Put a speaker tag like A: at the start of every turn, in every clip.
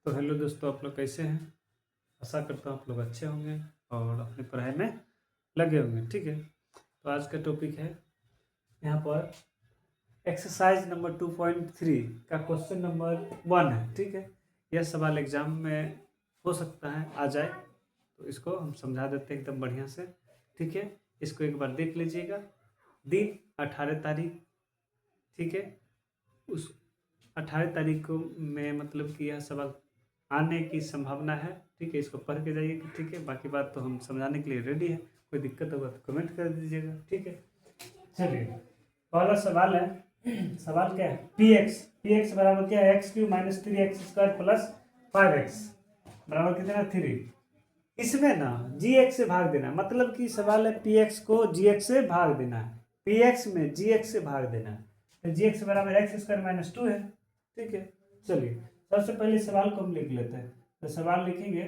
A: तो हेलो दोस्तों, आप लोग कैसे हैं? आशा करता हूँ आप लोग अच्छे होंगे और अपनी पढ़ाई में लगे होंगे। ठीक है, तो आज का टॉपिक है यहाँ पर एक्सरसाइज नंबर 2.3 का क्वेश्चन नंबर 1 है। ठीक है, यह सवाल एग्जाम में हो सकता है आ जाए, तो इसको हम समझा देते हैं एकदम बढ़िया से। ठीक है, इसको एक बार देख लीजिएगा। दिन 18 तारीख, ठीक है, उस 18 तारीख को में मतलब कि यह सवाल आने की संभावना है। ठीक है, इसको पढ़ के जाइए। ठीक है, बाकी बात तो हम समझाने के लिए रेडी है। कोई दिक्कत होगा तो कमेंट कर दीजिएगा। ठीक है, चलिए पहला सवाल है। सवाल क्या है? पी एक्स बराबर क्या है? X Q minus 3x² plus 5x बराबर कितना? 3। इसमें ना जी एक्स से भाग देना, मतलब कि सवाल है पी एक्स को जी एक्स से भाग देना है। पी एक्स में जी एक्स से भाग देना है, तो जी एक्स बराबर x² माइनस 2 है। ठीक है, चलिए सबसे पहले सवाल को हम लिख लेते हैं। तो सवाल लिखेंगे,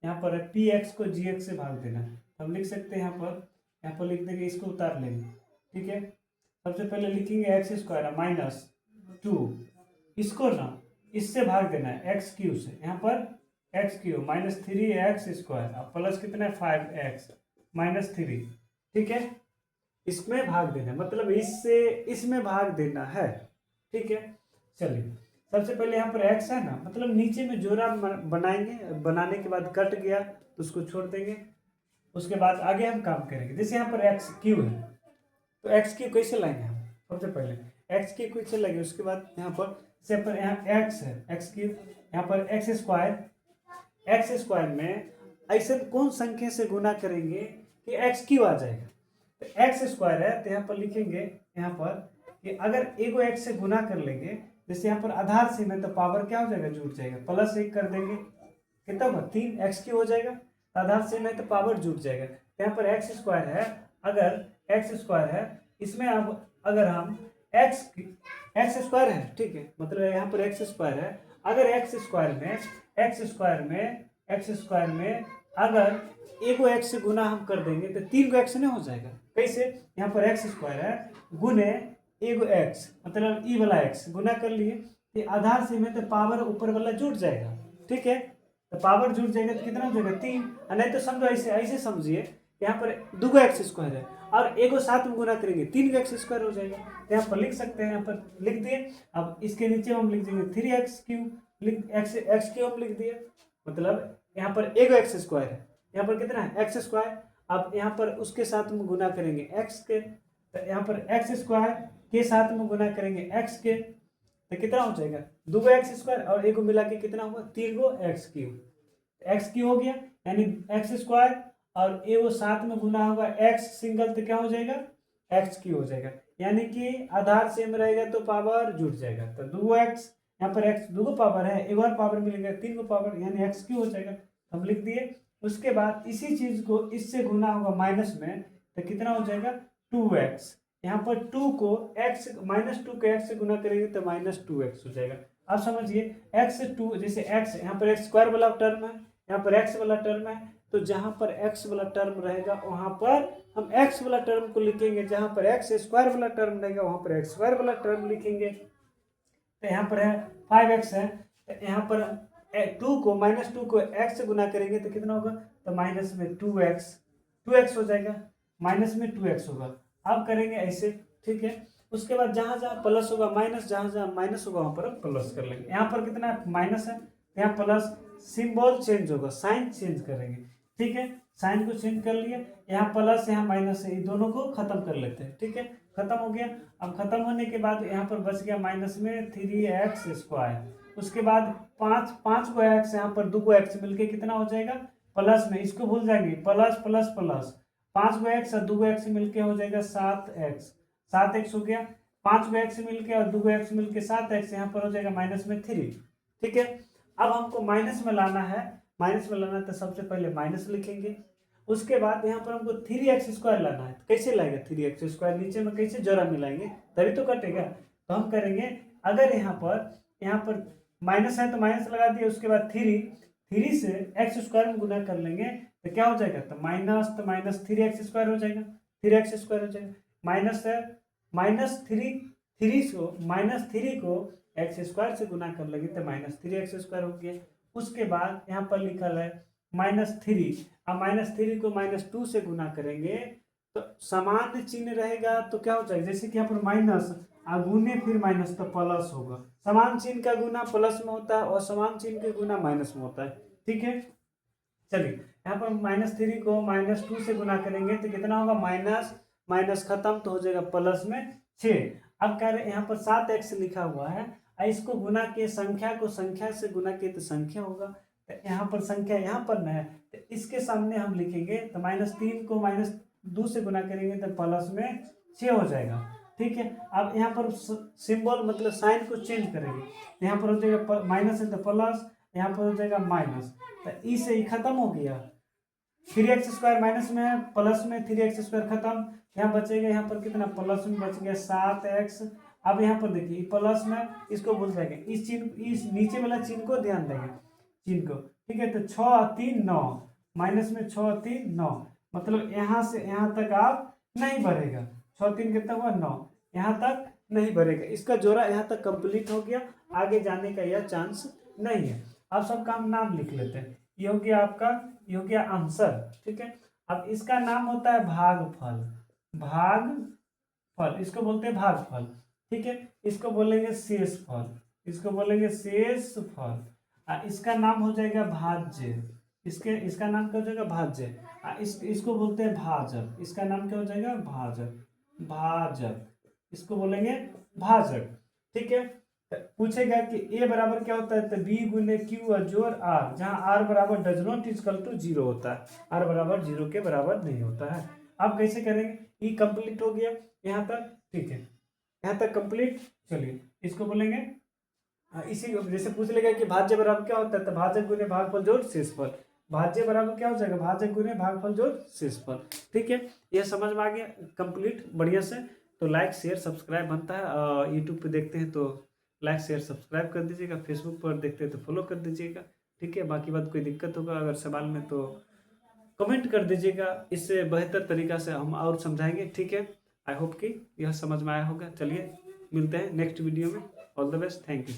A: यहाँ पर है पी एक्स को जी एक्स से भाग देना है, तो हम लिख सकते हैं यहाँ पर लिख देंगे, इसको उतार लेंगे। ठीक है, सबसे पहले लिखेंगे x² माइनस 2, इसको ना इससे भाग देना है एक्स क्यू से। यहाँ पर एक्स क्यू माइनस 3x² अब प्लस कितना है? 5x minus 3। ठीक है, इसमें भाग देना है, मतलब इससे इसमें भाग देना है। ठीक है, चलिए सबसे पहले यहाँ पर x है ना, मतलब नीचे में जोड़ा बनाएंगे, बनाने के बाद कट गया तो उसको छोड़ देंगे। उसके बाद आगे हम काम करेंगे। जैसे यहाँ पर एक्स क्यू है, तो एक्स क्यू कैसे लाएंगे हम? सबसे पहले एक्स क्यू कैसे लाएंगे, उसके बाद यहाँ पर यहाँ एक्स है, एक्स क्यू, यहाँ पर एक्स स्क्वायर में ऐसे कौन संख्या से गुना करेंगे कि एक्स क्यू आ जाएगा? तो एक्स स्क्वायर है, तो यहाँ पर लिखेंगे यहाँ पर कि अगर एगो एक्स से गुना कर लेंगे, जैसे यहाँ पर आधार से में, तो पावर क्या हो जाएगा? जुड़ जाएगा। प्लस 1 कर देंगे, कितना होगा? 3x क्यू हो जाएगा। आधार से में तो पावर जुड़ जाएगा। यहाँ पर x² है, अगर x² है, इसमें अब अगर हम x² है, ठीक है, मतलब यहाँ पर x² है, अगर x² में अगर एगो x से गुना हम कर देंगे तो 3 को x नहीं हो जाएगा। कैसे? यहाँ पर x² है गुने एगो x, मतलब ई वाला x गुना कर लिए, तो आधार से में तो पावर ऊपर वाला जुड़ जाएगा। ठीक है, तो पावर जुड़ जाएगा तो कितना हो जाएगा? 3। नहीं तो समझो ऐसे ऐसे समझिए, यहाँ पर दूगो x² है और एगो साथ में गुना करेंगे 3 का x² हो जाएगा। तो यहाँ पर लिख सकते हैं, यहाँ पर लिख दिए। अब इसके नीचे हम लिख देंगे 3x³ एक्स क्यू हम लिख दिए, मतलब यहाँ पर एगो x² है, यहाँ पर कितना है? x²। अब यहाँ पर उसके साथ में गुना करेंगे x के, तो यहाँ पर x² के साथ में गुना करेंगे x के, तो कितना हो जाएगा? दूगो x² और एगो मिला के कितना हुआ? 3 गो x³ हो गया, यानी x² और एगो साथ में गुना होगा x सिंगल, तो क्या हो जाएगा? x³ हो जाएगा, यानी कि आधार सेम रहेगा तो पावर जुड़ जाएगा। तो दूगो x, यहाँ पर x दूगो पावर है, एक और पावर मिलेगा 3 गो पावर, यानी x³ हो जाएगा। हम लिख दिए। उसके बाद इसी चीज को इससे गुना होगा माइनस में, तो कितना हो जाएगा? 2x। यहाँ पर 2 को x माइनस 2 को x से गुना करेंगे तो माइनस 2x हो जाएगा। अब समझिए x 2, जैसे x यहाँ पर x² वाला टर्म है, यहाँ पर x वाला टर्म है, तो जहाँ पर x वाला टर्म रहेगा वहाँ पर हम x वाला टर्म को लिखेंगे, जहाँ पर x² वाला टर्म रहेगा वहाँ पर x² वाला टर्म लिखेंगे। तो यहाँ पर है 5x है, यहाँ पर 2 को माइनस 2 को x से गुना करेंगे तो कितना होगा? तो माइनस में 2x हो जाएगा, माइनस में 2x होगा। अब करेंगे ऐसे। ठीक है, उसके बाद जहाँ जहाँ प्लस होगा माइनस, जहाँ जहाँ माइनस होगा वहाँ पर हम प्लस कर लेंगे। यहाँ पर कितना माइनस है, यहाँ प्लस, सिंबल चेंज होगा, साइन चेंज करेंगे। ठीक है, साइन को चेंज कर लिए, यहाँ प्लस यहाँ माइनस है, दोनों को खत्म कर लेते हैं। ठीक है, खत्म हो गया। अब खत्म होने के बाद यहाँ पर बच गया माइनस में 3x²। उसके बाद 5 को x, यहाँ पर 2 को x मिलके कितना हो जाएगा? प्लस में, इसको भूल जाएंगे, प्लस प्लस प्लस 5 को x और 2 को x मिलके हो जाएगा 7x हो गया। 5 को x मिलके और 2 को x मिलके 7x, यहाँ पर हो जाएगा माइनस में 3। ठीक है, अब हमको माइनस में लाना है, तो सबसे पहले माइनस लिखेंगे। उसके बाद यहाँ पर हमको 3x² लाना है, तो कैसे लाएगा 3x²? नीचे में कैसे जोड़ा मिलाएंगे तभी तो कटेगा। तो हम करेंगे, अगर यहाँ पर माइनस है तो माइनस लगा दिए, उसके बाद 3 से x² में गुना कर लेंगे तो क्या हो जाएगा? तो माइनस 3x² हो जाएगा, 3x² हो जाएगा। माइनस है, माइनस 3 को x² से गुना कर लेंगे तो माइनस 3x² हो गया। उसके बाद यहाँ पर लिखल है -3। अब -3 को -2 से गुना करेंगे तो समान चिन्ह रहेगा तो क्या हो जाएगा, जैसे कि यहाँ पर माइनस गुने फिर माइनस तो प्लस होगा। समान चिन्ह का गुना प्लस में होता है और समान चिन्ह के गुना माइनस में होता है। ठीक है, चलिए यहाँ पर -3 को -2 से गुना करेंगे तो कितना होगा, माइनस माइनस खत्म तो हो जाएगा प्लस में 6। अब कह रहे यहाँ पर 7x लिखा हुआ है, इसको गुना के संख्या को संख्या से गुना के तो संख्या होगा, तो यहाँ पर संख्या यहाँ पर न है तो इसके सामने हम लिखेंगे तो -3 को -2 से गुना करेंगे तो प्लस में 6 हो जाएगा। ठीक है, अब यहाँ पर सिंबल मतलब साइन को चेंज करेंगे, यहाँ पर हो जाएगा माइनस है तो प्लस, यहाँ पर हो जाएगा माइनस, तो ई से ही खत्म हो गया। 3x² माइनस में है, प्लस में 3x² खत्म, यहाँ बचेगा यहाँ पर कितना, प्लस में बच गया 7x। अब यहाँ पर देखिए प्लस में इसको भूल जाएंगे, इस चिन्ह इस नीचे वाला चिन्ह को ध्यान देंगे, चिन्ह को। ठीक है, तो 6 3 9, माइनस में 6 3 9, मतलब यहाँ से यहाँ तक आप नहीं बढ़ेगा। 6 3 कितना हुआ 9, यहाँ तक नहीं बढ़ेगा। इसका जोड़ा यहाँ तक कंप्लीट हो गया, आगे जाने का यह चांस नहीं है। अब सबका हम नाम लिख लेते हैं। ये हो गया आपका, ये हो गया आंसर। ठीक है, अब इसका नाम होता है भागफल। भागफल इसको बोलते हैं भागफल। ठीक है, इसको बोलेंगे शेषफल, इसको बोलेंगे शेषफल। इसका नाम हो जाएगा भाज्य, इसका नाम क्या हो जाएगा, भाज्य। इसको बोलते हैं भाजक, इसका नाम क्या हो जाएगा, भाजक। भाजक इसको बोलेंगे भाजक। ठीक है, पूछेगा कि ए बराबर क्या होता है, तो बी गुने क्यू जोड़ आर, जहां आर बराबर डज नॉट इक्वल टू 0 होता है, आर बराबर 0 के बराबर नहीं होता है। अब कैसे करेंगे, ई कंप्लीट हो गया यहाँ तक। ठीक है, यहाँ तक कंप्लीट। चलिए इसको बोलेंगे इसी जैसे पूछ लेगा कि भाज्य बराबर क्या होता है, तो भाजक गुने भागफल जोड़ शेषफल। भाज्य बराबर क्या हो जाएगा, भाजक गुने भागफल जोड़ शेषफल। ठीक है, यह समझ में आ गया कंप्लीट बढ़िया से। तो लाइक शेयर सब्सक्राइब बनता है, यूट्यूब पे देखते हैं तो लाइक शेयर सब्सक्राइब कर दीजिएगा, फेसबुक पर देखते हैं तो फॉलो कर दीजिएगा। ठीक है, बाकी बात कोई दिक्कत होगा अगर सवाल में तो कमेंट कर दीजिएगा, इससे बेहतर तरीका से हम और समझाएंगे। ठीक है, आई होप कि यह समझ में आया होगा। चलिए मिलते हैं नेक्स्ट वीडियो में। All the best, thank you.